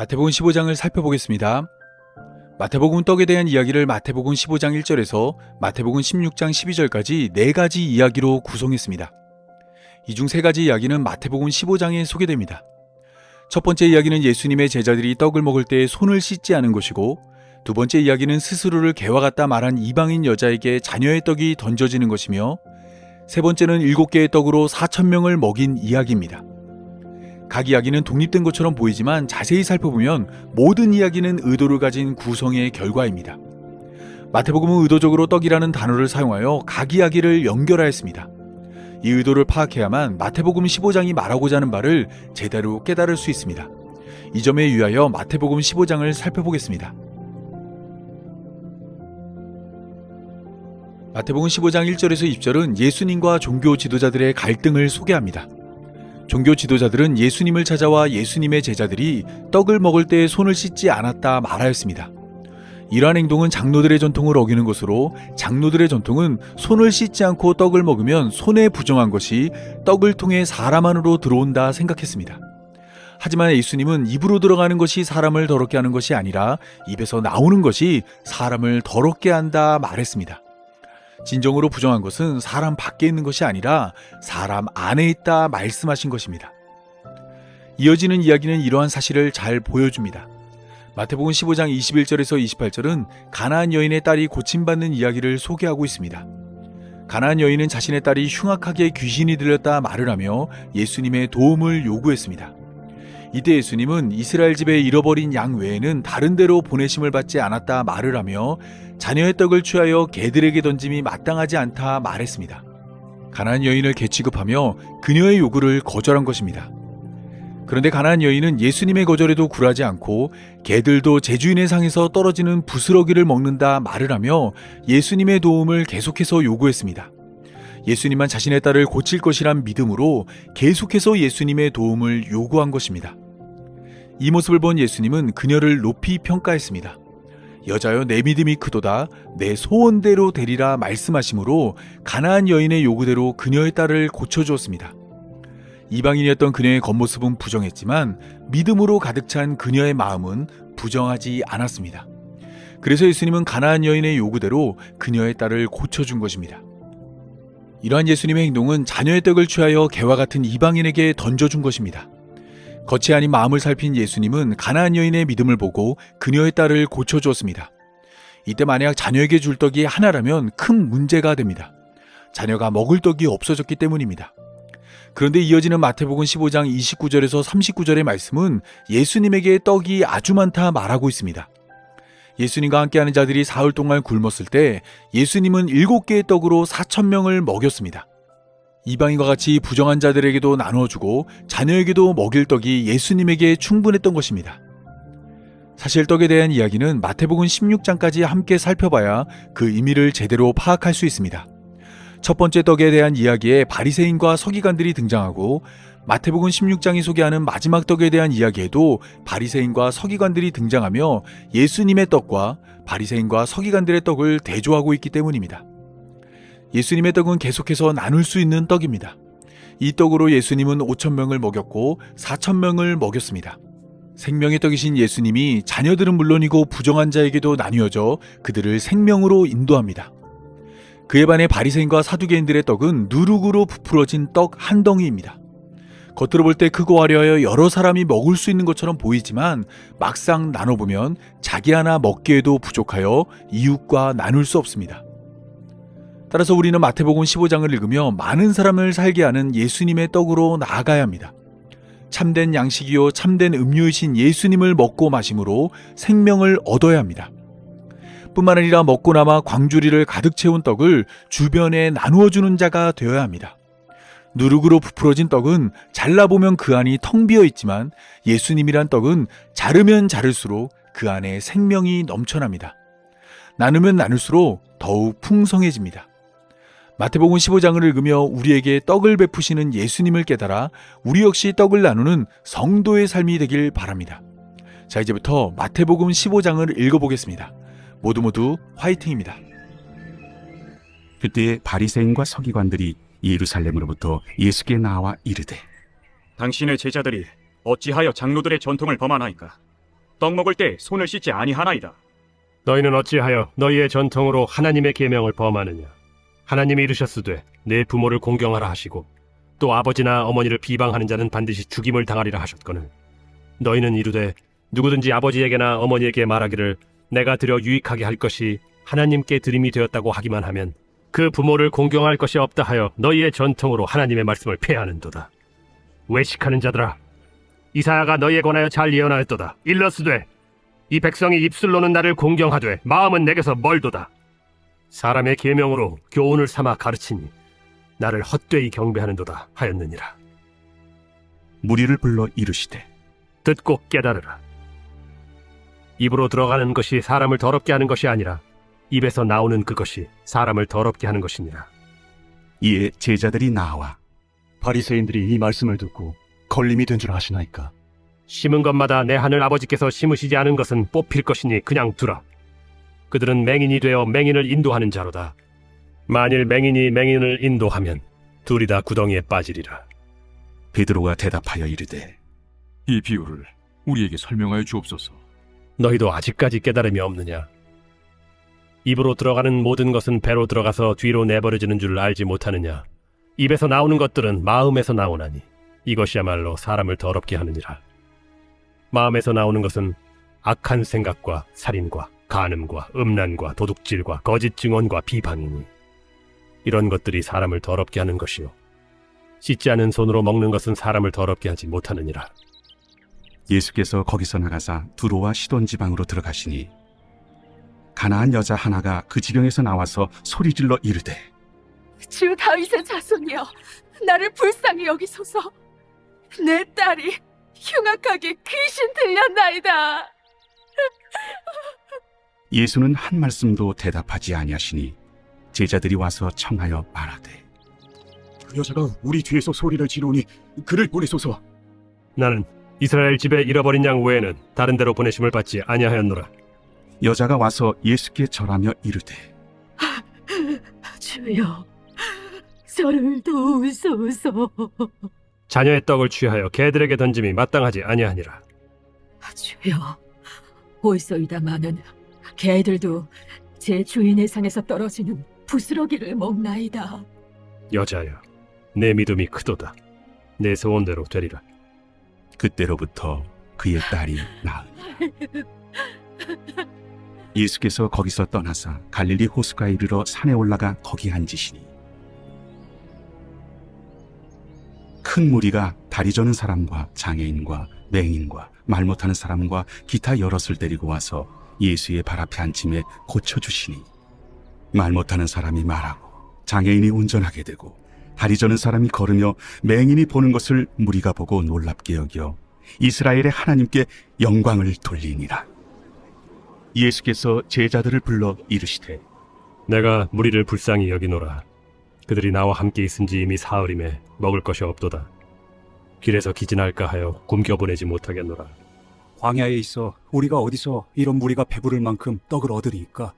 마태복음 15장을 살펴보겠습니다. 마태복음 떡에 대한 이야기를 마태복음 15장 1절에서 마태복음 16장 12절까지 4가지 이야기로 구성했습니다. 이 중 3가지 이야기는 마태복음 15장에 소개됩니다. 첫 번째 이야기는 예수님의 제자들이 떡을 먹을 때 손을 씻지 않은 것이고, 두 번째 이야기는 스스로를 개와 같다 말한 이방인 여자에게 자녀의 떡이 던져지는 것이며, 세 번째는 7개의 떡으로 4,000명을 먹인 이야기입니다. 각 이야기는 독립된 것처럼 보이지만 자세히 살펴보면 모든 이야기는 의도를 가진 구성의 결과입니다. 마태복음은 의도적으로 떡이라는 단어를 사용하여 각 이야기를 연결하였습니다. 이 의도를 파악해야만 마태복음 15장이 말하고자 하는 바를 제대로 깨달을 수 있습니다. 이 점에 유의하여 마태복음 15장을 살펴보겠습니다. 마태복음 15장 1절에서 20절은 예수님과 종교 지도자들의 갈등을 소개합니다. 종교 지도자들은 예수님을 찾아와 예수님의 제자들이 떡을 먹을 때 손을 씻지 않았다 말하였습니다. 이러한 행동은 장로들의 전통을 어기는 것으로, 장로들의 전통은 손을 씻지 않고 떡을 먹으면 손에 부정한 것이 떡을 통해 사람 안으로 들어온다 생각했습니다. 하지만 예수님은 입으로 들어가는 것이 사람을 더럽게 하는 것이 아니라 입에서 나오는 것이 사람을 더럽게 한다 말했습니다. 진정으로 부정한 것은 사람 밖에 있는 것이 아니라 사람 안에 있다 말씀하신 것입니다. 이어지는 이야기는 이러한 사실을 잘 보여줍니다. 마태복음 15장 21절에서 28절은 가나안 여인의 딸이 고침받는 이야기를 소개하고 있습니다. 가나안 여인은 자신의 딸이 흉악하게 귀신이 들렸다 말을 하며 예수님의 도움을 요구했습니다. 이때 예수님은 이스라엘 집에 잃어버린 양 외에는 다른 데로 보내심을 받지 않았다 말을 하며 자녀의 떡을 취하여 개들에게 던짐이 마땅하지 않다 말했습니다. 가나안 여인을 개취급하며 그녀의 요구를 거절한 것입니다. 그런데 가나안 여인은 예수님의 거절에도 굴하지 않고 개들도 제주인의 상에서 떨어지는 부스러기를 먹는다 말을 하며 예수님의 도움을 계속해서 요구했습니다. 예수님만 자신의 딸을 고칠 것이란 믿음으로 계속해서 예수님의 도움을 요구한 것입니다. 이 모습을 본 예수님은 그녀를 높이 평가했습니다. 여자여, 내 믿음이 크도다, 내 소원대로 되리라 말씀하시므로 가나안 여인의 요구대로 그녀의 딸을 고쳐주었습니다. 이방인이었던 그녀의 겉모습은 부정했지만 믿음으로 가득 찬 그녀의 마음은 부정하지 않았습니다. 그래서 예수님은 가나안 여인의 요구대로 그녀의 딸을 고쳐준 것입니다. 이러한 예수님의 행동은 자녀의 떡을 취하여 개와 같은 이방인에게 던져준 것입니다. 겉이 아닌 마음을 살핀 예수님은 가나안 여인의 믿음을 보고 그녀의 딸을 고쳐주었습니다. 이때 만약 자녀에게 줄 떡이 하나라면 큰 문제가 됩니다. 자녀가 먹을 떡이 없어졌기 때문입니다. 그런데 이어지는 마태복음 15장 29절에서 39절의 말씀은 예수님에게 떡이 아주 많다 말하고 있습니다. 예수님과 함께하는 자들이 사흘 동안 굶었을 때 예수님은 7개의 떡으로 4,000명을 먹였습니다. 이방인과 같이 부정한 자들에게도 나누어주고 자녀에게도 먹일 떡이 예수님에게 충분했던 것입니다. 사실 떡에 대한 이야기는 마태복음 16장까지 함께 살펴봐야 그 의미를 제대로 파악할 수 있습니다. 첫 번째 떡에 대한 이야기에 바리새인과 서기관들이 등장하고, 마태복음 16장이 소개하는 마지막 떡에 대한 이야기에도 바리새인과 서기관들이 등장하며 예수님의 떡과 바리새인과 서기관들의 떡을 대조하고 있기 때문입니다. 예수님의 떡은 계속해서 나눌 수 있는 떡입니다. 이 떡으로 예수님은 5,000명을 먹였고 4,000명을 먹였습니다. 생명의 떡이신 예수님이 자녀들은 물론이고 부정한 자에게도 나뉘어져 그들을 생명으로 인도합니다. 그에 반해 바리새인과 사두개인들의 떡은 누룩으로 부풀어진 떡 한 덩이입니다. 겉으로 볼 때 크고 화려하여 여러 사람이 먹을 수 있는 것처럼 보이지만 막상 나눠보면 자기 하나 먹기에도 부족하여 이웃과 나눌 수 없습니다. 따라서 우리는 마태복음 15장을 읽으며 많은 사람을 살게 하는 예수님의 떡으로 나아가야 합니다. 참된 양식이요 참된 음료이신 예수님을 먹고 마심으로 생명을 얻어야 합니다. 뿐만 아니라 먹고 남아 광주리를 가득 채운 떡을 주변에 나누어주는 자가 되어야 합니다. 누룩으로 부풀어진 떡은 잘라보면 그 안이 텅 비어 있지만 예수님이란 떡은 자르면 자를수록 그 안에 생명이 넘쳐납니다. 나누면 나눌수록 더욱 풍성해집니다. 마태복음 15장을 읽으며 우리에게 떡을 베푸시는 예수님을 깨달아 우리 역시 떡을 나누는 성도의 삶이 되길 바랍니다. 자, 이제부터 마태복음 15장을 읽어보겠습니다. 모두 화이팅입니다. 그때에 바리새인과 서기관들이 예루살렘으로부터 예수께 나와 이르되, 당신의 제자들이 어찌하여 장로들의 전통을 범하나이까? 떡 먹을 때 손을 씻지 아니하나이다. 너희는 어찌하여 너희의 전통으로 하나님의 계명을 범하느냐? 하나님이 이르셨으되 내 부모를 공경하라 하시고 또 아버지나 어머니를 비방하는 자는 반드시 죽임을 당하리라 하셨거늘 너희는 이르되 누구든지 아버지에게나 어머니에게 말하기를 내가 드려 유익하게 할 것이 하나님께 드림이 되었다고 하기만 하면 그 부모를 공경할 것이 없다 하여 너희의 전통으로 하나님의 말씀을 폐하는도다. 외식하는 자들아, 이사야가 너희에 관하여 잘 예언하였도다. 일러스되 이 백성이 입술로는 나를 공경하되 마음은 내게서 멀도다. 사람의 계명으로 교훈을 삼아 가르치니 나를 헛되이 경배하는도다 하였느니라. 무리를 불러 이르시되 듣고 깨달으라. 입으로 들어가는 것이 사람을 더럽게 하는 것이 아니라 입에서 나오는 그것이 사람을 더럽게 하는 것이니라. 이에 제자들이 나와 바리새인들이 이 말씀을 듣고 걸림이 된 줄 아시나이까? 심은 것마다 내 하늘 아버지께서 심으시지 않은 것은 뽑힐 것이니 그냥 두라. 그들은 맹인이 되어 맹인을 인도하는 자로다. 만일 맹인이 맹인을 인도하면 둘이 다 구덩이에 빠지리라. 베드로가 대답하여 이르되 이 비유를 우리에게 설명하여 주옵소서. 너희도 아직까지 깨달음이 없느냐? 입으로 들어가는 모든 것은 배로 들어가서 뒤로 내버려지는 줄 알지 못하느냐? 입에서 나오는 것들은 마음에서 나오나니 이것이야말로 사람을 더럽게 하느니라. 마음에서 나오는 것은 악한 생각과 살인과 간음과 음란과 도둑질과 거짓 증언과 비방이니 이런 것들이 사람을 더럽게 하는 것이요 씻지 않은 손으로 먹는 것은 사람을 더럽게 하지 못하느니라. 예수께서 거기서 나가사 두로와 시돈 지방으로 들어가시니 가나안 여자 하나가 그 지경에서 나와서 소리질러 이르되 주 다윗의 자손이여 나를 불쌍히 여기소서. 내 딸이 흉악하게 귀신 들렸나이다. 예수는 한 말씀도 대답하지 아니하시니 제자들이 와서 청하여 말하되 그 여자가 우리 뒤에서 소리를 지르니 그를 보내소서. 나는 이스라엘 집에 잃어버린 양 외에는 다른 데로 보내심을 받지 아니하였노라. 여자가 와서 예수께 절하며 이르되 주여 저를 도우소서. 자녀의 떡을 취하여 개들에게 던짐이 마땅하지 아니하니라. 주여 올소이다마는 개들도 제 주인의 상에서 떨어지는 부스러기를 먹나이다. 여자여, 내 믿음이 크도다. 내 소원대로 되리라. 그때로부터 그의 딸이 나으니 예수께서 거기서 떠나사 갈릴리 호수가에 이르러 산에 올라가 거기 앉으시니 큰 무리가 다리 저는 사람과 장애인과 맹인과 말 못하는 사람과 기타 여럿을 데리고 와서 예수의 발 앞에 앉힘에 고쳐주시니 말 못하는 사람이 말하고 장애인이 운전하게 되고 다리 저는 사람이 걸으며 맹인이 보는 것을 무리가 보고 놀랍게 여겨 이스라엘의 하나님께 영광을 돌리니라. 예수께서 제자들을 불러 이르시되 내가 무리를 불쌍히 여기노라. 그들이 나와 함께 있은지 이미 사흘임에 먹을 것이 없도다. 길에서 기진할까 하여 굶겨보내지 못하겠노라. 광야에 있어 우리가 어디서 이런 무리가 배부를 만큼 떡을 얻으리이까?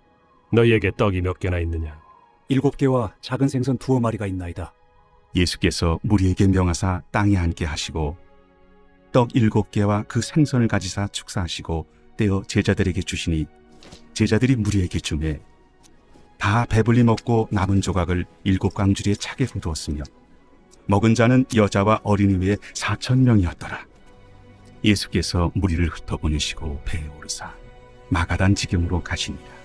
너희에게 떡이 몇 개나 있느냐? 7개와 작은 생선 2마리가 있나이다. 예수께서 무리에게 명하사 땅에 앉게 하시고 떡 7개와 그 생선을 가지사 축사하시고 떼어 제자들에게 주시니 제자들이 무리에게 주매 다 배불리 먹고 남은 조각을 7광주리에 차게 거두었으며 먹은 자는 여자와 어린이 외에 4,000명이었더라. 예수께서 무리를 흩어보내시고 배에 오르사 마가단 지경으로 가시니라.